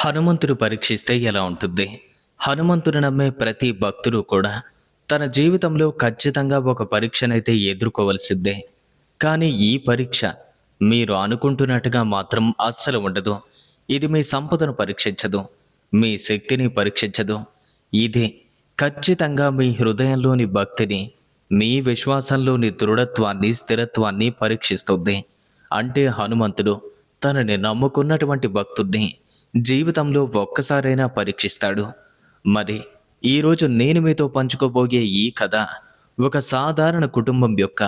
హనుమంతుడు పరీక్షిస్తే ఎలా ఉంటుంది? హనుమంతుని నమ్మే ప్రతి భక్తుడు కూడా తన జీవితంలో ఖచ్చితంగా ఒక పరీక్షనైతే ఎదుర్కోవలసిందే. కానీ ఈ పరీక్ష మీరు అనుకుంటున్నట్టుగా మాత్రం అస్సలు ఉండదు. ఇది మీ సంపదను పరీక్షించదు. మీ శక్తిని పరీక్షించదు. ఇది ఖచ్చితంగా మీ హృదయంలోని భక్తిని, మీ విశ్వాసంలోని దృఢత్వాన్ని, స్థిరత్వాన్ని పరీక్షిస్తుంది. అంటే హనుమంతుడు తనని నమ్ముకున్నటువంటి భక్తుడిని జీవితంలో ఒక్కసారైనా పరీక్షిస్తాడు. మరి ఈరోజు నేను మీతో పంచుకోబోయే ఈ కథ ఒక సాధారణ కుటుంబం యొక్క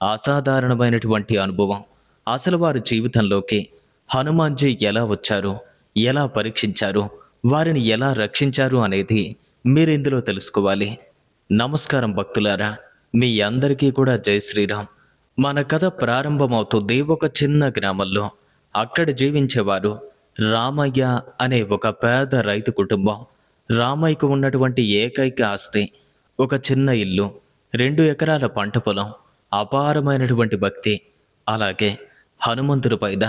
అసాధారణమైనటువంటి అనుభవం. అసలు వారి జీవితంలోకి హనుమాన్జీ ఎలా వచ్చారు, ఎలా పరీక్షించారు, వారిని ఎలా రక్షించారు అనేది మీరు ఇందులో తెలుసుకోవాలి. నమస్కారం భక్తులారా, మీ అందరికీ కూడా జై శ్రీరామ్. మన కథ ప్రారంభమవుతుంది ఒక చిన్న గ్రామంలో. అక్కడ జీవించేవారు రామయ్య అనే ఒక పేద రైతు కుటుంబం. రామయ్యకు ఉన్నటువంటి ఏకైక ఆస్తి ఒక చిన్న ఇల్లు, 2 ఎకరాల పంట పొలం, అపారమైనటువంటి భక్తి, అలాగే హనుమంతుడి పైన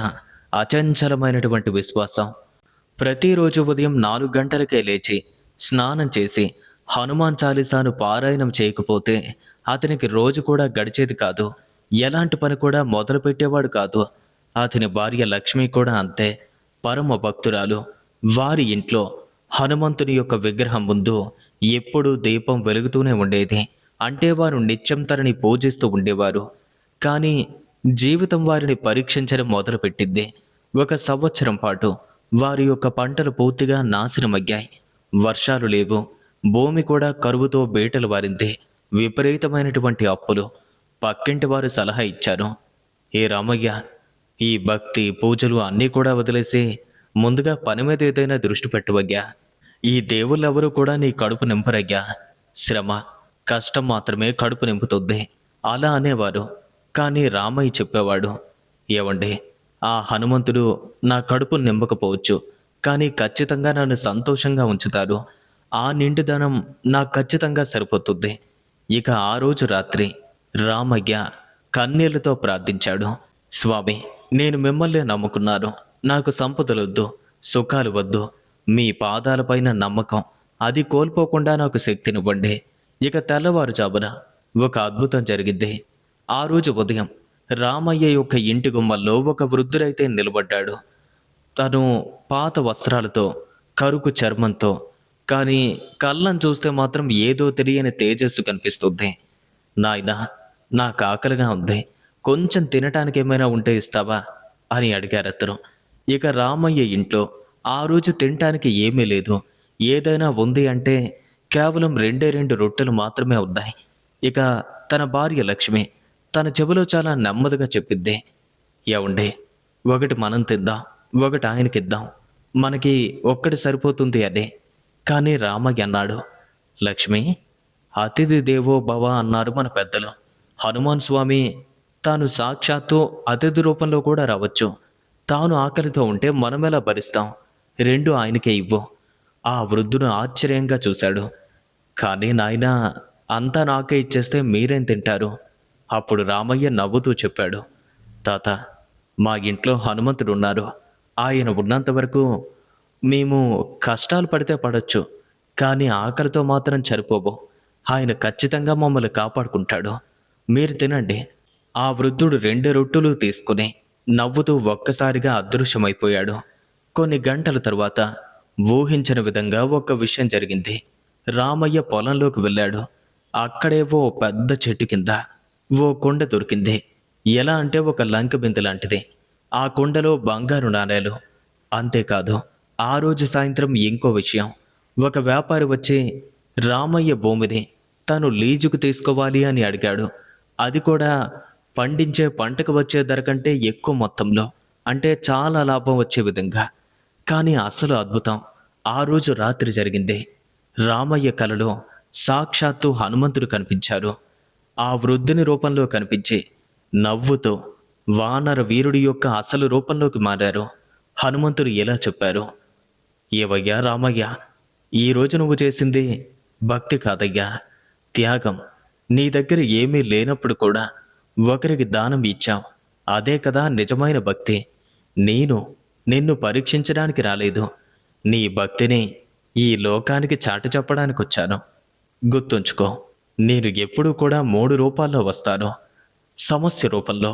అచంచలమైనటువంటి విశ్వాసం. ప్రతిరోజు ఉదయం 4 గంటలకే లేచి స్నానం చేసి హనుమాన్ చాలీసాను పారాయణం చేయకపోతే అతనికి రోజు కూడా గడిచేది కాదు. ఎలాంటి పని కూడా మొదలు పెట్టేవాడు కాదు. అతని భార్య లక్ష్మి కూడా అంతే, పరమ భక్తురాలు. వారి ఇంట్లో హనుమంతుని యొక్క విగ్రహం ముందు ఎప్పుడూ దీపం వెలుగుతూనే ఉండేది. అంటే వారు నిత్యం తనని పూజిస్తూ ఉండేవారు. కానీ జీవితం వారిని పరీక్షించడం మొదలుపెట్టింది. 1 సంవత్సరం పాటు వారి యొక్క పంటలు పూర్తిగా నాశనమయ్యాయి. వర్షాలు లేవు. భూమి కూడా కరువుతో బీటలు వారింది. విపరీతమైనటువంటి అప్పులు. పక్కింటి వారు సలహా ఇచ్చారు, ఏ రామయ్య, ఈ భక్తి పూజలు అన్నీ కూడా వదిలేసి ముందుగా పని మీద ఏదైనా దృష్టి పెట్టవయ్యా. ఈ దేవుళ్ళెవరూ కూడా నీ కడుపు నింపరయ్యా. శ్రమ, కష్టం మాత్రమే కడుపు నింపుతుంది అలా అనేవారు. కానీ రామయ్య చెప్పేవాడు, ఏవండి, ఆ హనుమంతుడు నా కడుపు నింపకపోవచ్చు, కానీ ఖచ్చితంగా నన్ను సంతోషంగా ఉంచుతారు. ఆ నిండుదనం నాకు ఖచ్చితంగా సరిపోతుంది. ఇక ఆ రోజు రాత్రి రామయ్య కన్నీళ్లతో ప్రార్థించాడు, స్వామి, నేను మిమ్మల్నే నమ్ముకున్నాను. నాకు సంపదలొద్దు, సుఖాలు వద్దు. మీ పాదాలపైన నమ్మకం, అది కోల్పోకుండా నాకు శక్తినివ్వండి. ఇక తెల్లవారుజామున ఒక అద్భుతం జరిగింది. ఆ రోజు ఉదయం రామయ్య యొక్క ఇంటి గుమ్మల్లో ఒక వృద్ధుడైతే నిలబడ్డాడు. తను పాత వస్త్రాలతో, కరుకు చర్మంతో, కానీ కళ్ళను చూస్తే మాత్రం ఏదో తెలియని తేజస్సు కనిపిస్తుంది. నాయనా, నాకు ఆకలిగా ఉంది, కొంచెం తినటానికి ఏమైనా ఉంటే ఇస్తావా అని అడిగారతను. ఇక రామయ్య ఇంట్లో ఆ రోజు తినటానికి ఏమీ లేదు. ఏదైనా ఉంది అంటే కేవలం 2 రొట్టెలు మాత్రమే ఉన్నాయి. ఇక తన భార్య లక్ష్మి తన చెవిలో చాలా నెమ్మదిగా చెప్పిద్ది, ఏవండి, ఒకటి మనం తిందాం, ఒకటి ఆయనకిద్దాం, మనకి ఒక్కటి సరిపోతుంది అని. కానీ రామయ్య అన్నాడు, లక్ష్మి, అతిథి దేవో భవ అన్నారు మన పెద్దలు. హనుమాన్ స్వామి తాను సాక్షాత్తు అతిథి రూపంలో కూడా రావచ్చు. తాను ఆకలితో ఉంటే మనమెలా భరిస్తాం? 2 ఆయనకే ఇవ్వు. ఆ వృద్ధుడు ఆశ్చర్యంగా చూశాడు. కానీ నాయనా, అంతా నాకే ఇచ్చేస్తే మీరేం తింటారు? అప్పుడు రామయ్య నవ్వుతూ చెప్పాడు, తాత, మా ఇంట్లో హనుమంతుడు ఉన్నారు. ఆయన ఉన్నంత వరకు మేము కష్టాలు పడితే పడొచ్చు, కానీ ఆకలితో మాత్రం సరిపోవు. ఆయన ఖచ్చితంగా మమ్మల్ని కాపాడుకుంటాడు. మీరు తినండి. ఆ వృద్ధుడు 2 రొట్టెలు తీసుకుని నవ్వుతూ ఒక్కసారిగా అదృశ్యమైపోయాడు. కొన్ని గంటల తరువాత ఊహించని విధంగా ఒక విషయం జరిగింది. రామయ్య పొలంలోకి వెళ్ళాడు. అక్కడే ఓ పెద్ద చెట్టు కింద ఓ కుండ దొరికింది. ఎలా అంటే ఒక లంక బిందె లాంటిది. ఆ కుండలో బంగారు నాణేలు. అంతేకాదు, ఆ రోజు సాయంత్రం ఇంకో విషయం. ఒక వ్యాపారి వచ్చి రామయ్య భూమిని తను లీజుకు తీసుకోవాలి అని అడిగాడు. అది కూడా పండించే పంటకు వచ్చే ధర కంటే ఎక్కువ మొత్తంలో, అంటే చాలా లాభం వచ్చే విధంగా. కానీ అసలు అద్భుతం ఆ రోజు రాత్రి జరిగింది. రామయ్య కలలో సాక్షాత్తు హనుమంతుడు కనిపించారు. ఆ వృద్ధుని రూపంలో కనిపించి నవ్వుతో వానర వీరుడి యొక్క అసలు రూపంలోకి మారారు. హనుమంతుడు ఎలా చెప్పారు, ఏవయ్యా రామయ్య, ఈరోజు నువ్వు చేసింది భక్తి కాదయ్యా, త్యాగం. నీ దగ్గర ఏమీ లేనప్పుడు కూడా ఒకరికి దానం ఇచ్చావు. అదే కదా నిజమైన భక్తి. నేను నిన్ను పరీక్షించడానికి రాలేదు, నీ భక్తిని ఈ లోకానికి చాటి చెప్పడానికొచ్చాను. గుర్తుంచుకో, నేను ఎప్పుడూ కూడా 3 రూపాల్లో వస్తాను. సమస్య రూపంలో.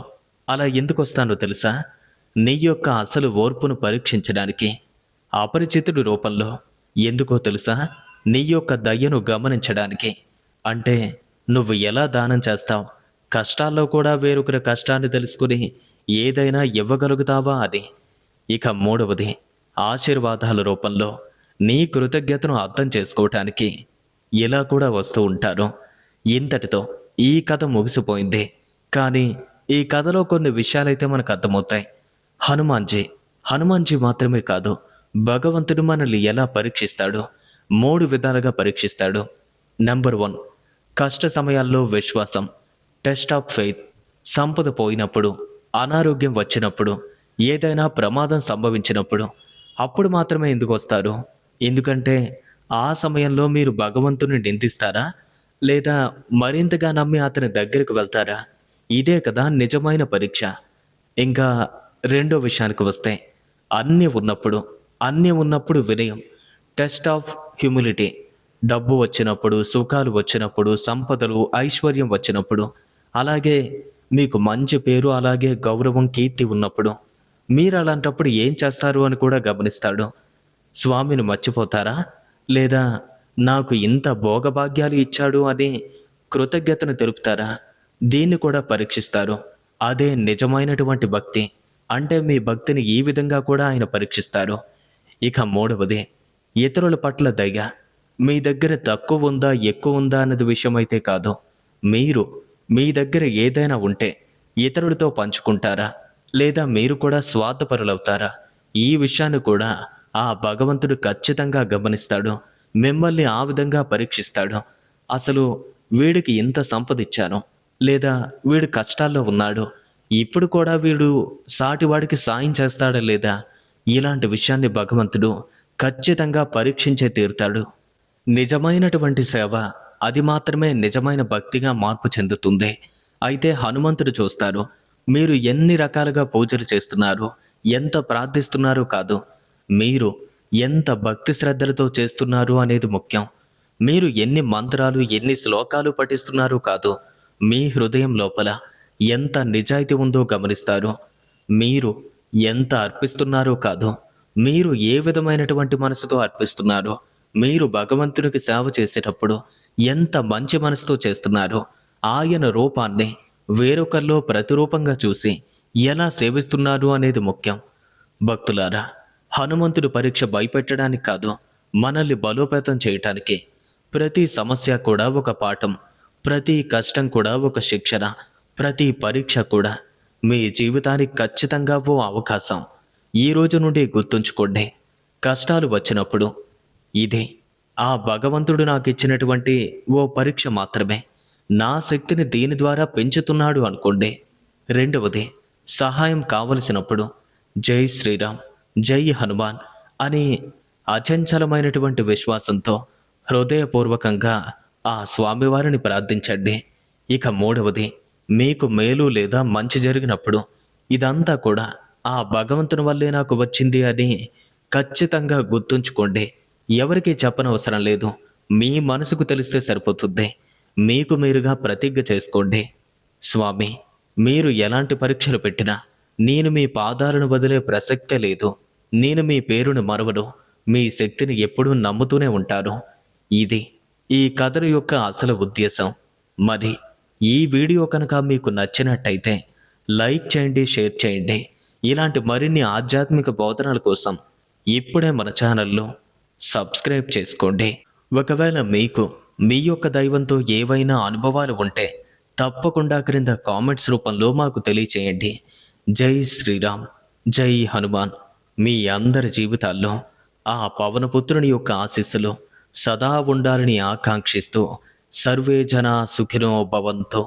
అలా ఎందుకొస్తానో తెలుసా? నీ యొక్క అసలు ఓర్పును పరీక్షించడానికి. అపరిచితుడి రూపంలో. ఎందుకో తెలుసా? నీ యొక్క దయ్యను గమనించడానికి. అంటే నువ్వు ఎలా దానం చేస్తావు, కష్టాల్లో కూడా వేరొకరి కష్టాన్ని తెలుసుకుని ఏదైనా ఇవ్వగలుగుతావా అని. ఇక మూడవది, ఆశీర్వాదాల రూపంలో నీ కృతజ్ఞతను అర్థం చేసుకోవటానికి. ఇలా కూడా వస్తూ ఉంటారు. ఇంతటితో ఈ కథ ముగిసిపోయింది. కానీ ఈ కథలో కొన్ని విషయాలైతే మనకు అర్థమవుతాయి. హనుమాన్జీ హనుమాన్జీ మాత్రమే కాదు, భగవంతుడు మనల్ని ఎలా పరీక్షిస్తాడు, 3 విధాలుగా పరీక్షిస్తాడు. నంబర్ 1, కష్ట సమయాల్లో విశ్వాసం, టెస్ట్ ఆఫ్ ఫెయిత్. సంపద పోయినప్పుడు, అనారోగ్యం వచ్చినప్పుడు, ఏదైనా ప్రమాదం సంభవించినప్పుడు, అప్పుడు మాత్రమే ఎందుకు వస్తారు? ఎందుకంటే ఆ సమయంలో మీరు భగవంతుని నిందిస్తారా, లేదా మరింతగా నమ్మి అతని దగ్గరికి వెళ్తారా? ఇదే కదా నిజమైన పరీక్ష. ఇంకా రెండో విషయానికి వస్తే, అన్నీ ఉన్నప్పుడు వినయం, టెస్ట్ ఆఫ్ హ్యూమిలిటీ. డబ్బు వచ్చినప్పుడు, సుఖాలు వచ్చినప్పుడు, సంపదలు, ఐశ్వర్యం వచ్చినప్పుడు, అలాగే మీకు మంచి పేరు, అలాగే గౌరవం, కీర్తి ఉన్నప్పుడు, మీరు అలాంటప్పుడు ఏం చేస్తారు అని కూడా గమనిస్తాడు. స్వామిని మర్చిపోతారా, లేదా నాకు ఇంత భోగభాగ్యాలు ఇచ్చాడు అని కృతజ్ఞతను తెలుపుతారా? దీన్ని కూడా పరీక్షిస్తారు. అదే నిజమైనటువంటి భక్తి. అంటే మీ భక్తిని ఈ విధంగా కూడా ఆయన పరీక్షిస్తారు. ఇక మూడవది, ఇతరుల పట్ల దయ. మీ దగ్గర తక్కువ ఉందా, ఎక్కువ ఉందా అన్నది విషయమైతే కాదు. మీరు మీ దగ్గర ఏదైనా ఉంటే ఇతరులతో పంచుకుంటారా, లేదా మీరు కూడా స్వార్థపరులవుతారా? ఈ విషయాన్ని కూడా ఆ భగవంతుడు ఖచ్చితంగా గమనిస్తాడు. మిమ్మల్ని ఆ విధంగా పరీక్షిస్తాడు. అసలు వీడికి ఇంత సంపదిచ్చాను, లేదా వీడు కష్టాల్లో ఉన్నాడు, ఇప్పుడు కూడా వీడు సాటివాడికి సాయం చేస్తాడా లేదా? ఇలాంటి విషయాన్ని భగవంతుడు ఖచ్చితంగా పరీక్షించే తీరుతాడు. నిజమైనటువంటి సేవ, అది మాత్రమే నిజమైన భక్తిగా మార్పు చెందుతుంది. అయితే హనుమంతుడు చూస్తారు, మీరు ఎన్ని రకాలుగా పూజలు చేస్తున్నారు, ఎంత ప్రార్థిస్తున్నారు కాదు, మీరు ఎంత భక్తి శ్రద్ధలతో చేస్తున్నారు అనేది ముఖ్యం. మీరు ఎన్ని మంత్రాలు, ఎన్ని శ్లోకాలు పఠిస్తున్నారు కాదు, మీ హృదయం లోపల ఎంత నిజాయితీ ఉందో గమనిస్తారు. మీరు ఎంత అర్పిస్తున్నారో కాదు, మీరు ఏ విధమైనటువంటి మనసుతో అర్పిస్తున్నారో, మీరు భగవంతునికి సేవ చేసేటప్పుడు ఎంత మంచి మనసుతో చేస్తున్నారో, ఆయన రూపాన్ని వేరొకరిలో ప్రతిరూపంగా చూసి ఎలా సేవిస్తున్నారు అనేది ముఖ్యం. భక్తులారా, హనుమంతుడి పరీక్ష భయపెట్టడానికి కాదు, మనల్ని బలోపేతం చేయటానికి. ప్రతి సమస్య కూడా ఒక పాఠం, ప్రతి కష్టం కూడా ఒక శిక్షణ, ప్రతి పరీక్ష కూడా మీ జీవితానికి ఖచ్చితంగా ఓ అవకాశం. ఈ రోజు నుండి గుర్తుంచుకోండి, కష్టాలు వచ్చినప్పుడు ఇది ఆ భగవంతుడు నాకు ఇచ్చినటువంటి ఓ పరీక్ష మాత్రమే, నా శక్తిని దీని ద్వారా పెంచుతున్నాడు అనుకోండి. రెండవది, సహాయం కావలసినప్పుడు జై శ్రీరామ్, జై హనుమాన్ అని అచంచలమైనటువంటి విశ్వాసంతో హృదయపూర్వకంగా ఆ స్వామివారిని ప్రార్థించండి. ఇక మూడవది, మీకు మేలు లేదా మంచి జరిగినప్పుడు ఇదంతా కూడా ఆ భగవంతుని వల్లే నాకు వచ్చింది అని ఖచ్చితంగా గుర్తుంచుకోండి. ఎవరికీ చెప్పనవసరం లేదు, మీ మనసుకు తెలిస్తే సరిపోతుంది. మీకు మీరుగా ప్రతిజ్ఞ చేసుకోండి, స్వామి, మీరు ఎలాంటి పరీక్షలు పెట్టినా నేను మీ పాదాలను వదిలే ప్రసక్తే లేదు. నేను మీ పేరును మరవను, మీ శక్తిని ఎప్పుడూ నమ్ముతూనే ఉంటాను. ఇది ఈ కథ యొక్క అసలు ఉద్దేశం. మరి ఈ వీడియో కనుక మీకు నచ్చినట్టయితే లైక్ చేయండి, షేర్ చేయండి. ఇలాంటి మరిన్ని ఆధ్యాత్మిక బోధనల కోసం ఇప్పుడే మన ఛానల్ను సబ్స్క్రైబ్ చేసుకోండి. ఒకవేళ మీకు మీ యొక్క దైవంతో ఏవైనా అనుభవాలు ఉంటే తప్పకుండా క్రింద కామెంట్స్ రూపంలో మాకు తెలియచేయండి. జై శ్రీరామ్, జై హనుమాన్. మీ అందరి జీవితాల్లో ఆ పవనపుత్రుని యొక్క ఆశీస్సులు సదా ఉండాలని ఆకాంక్షిస్తూ సర్వే జనా సుఖినో భవంతు.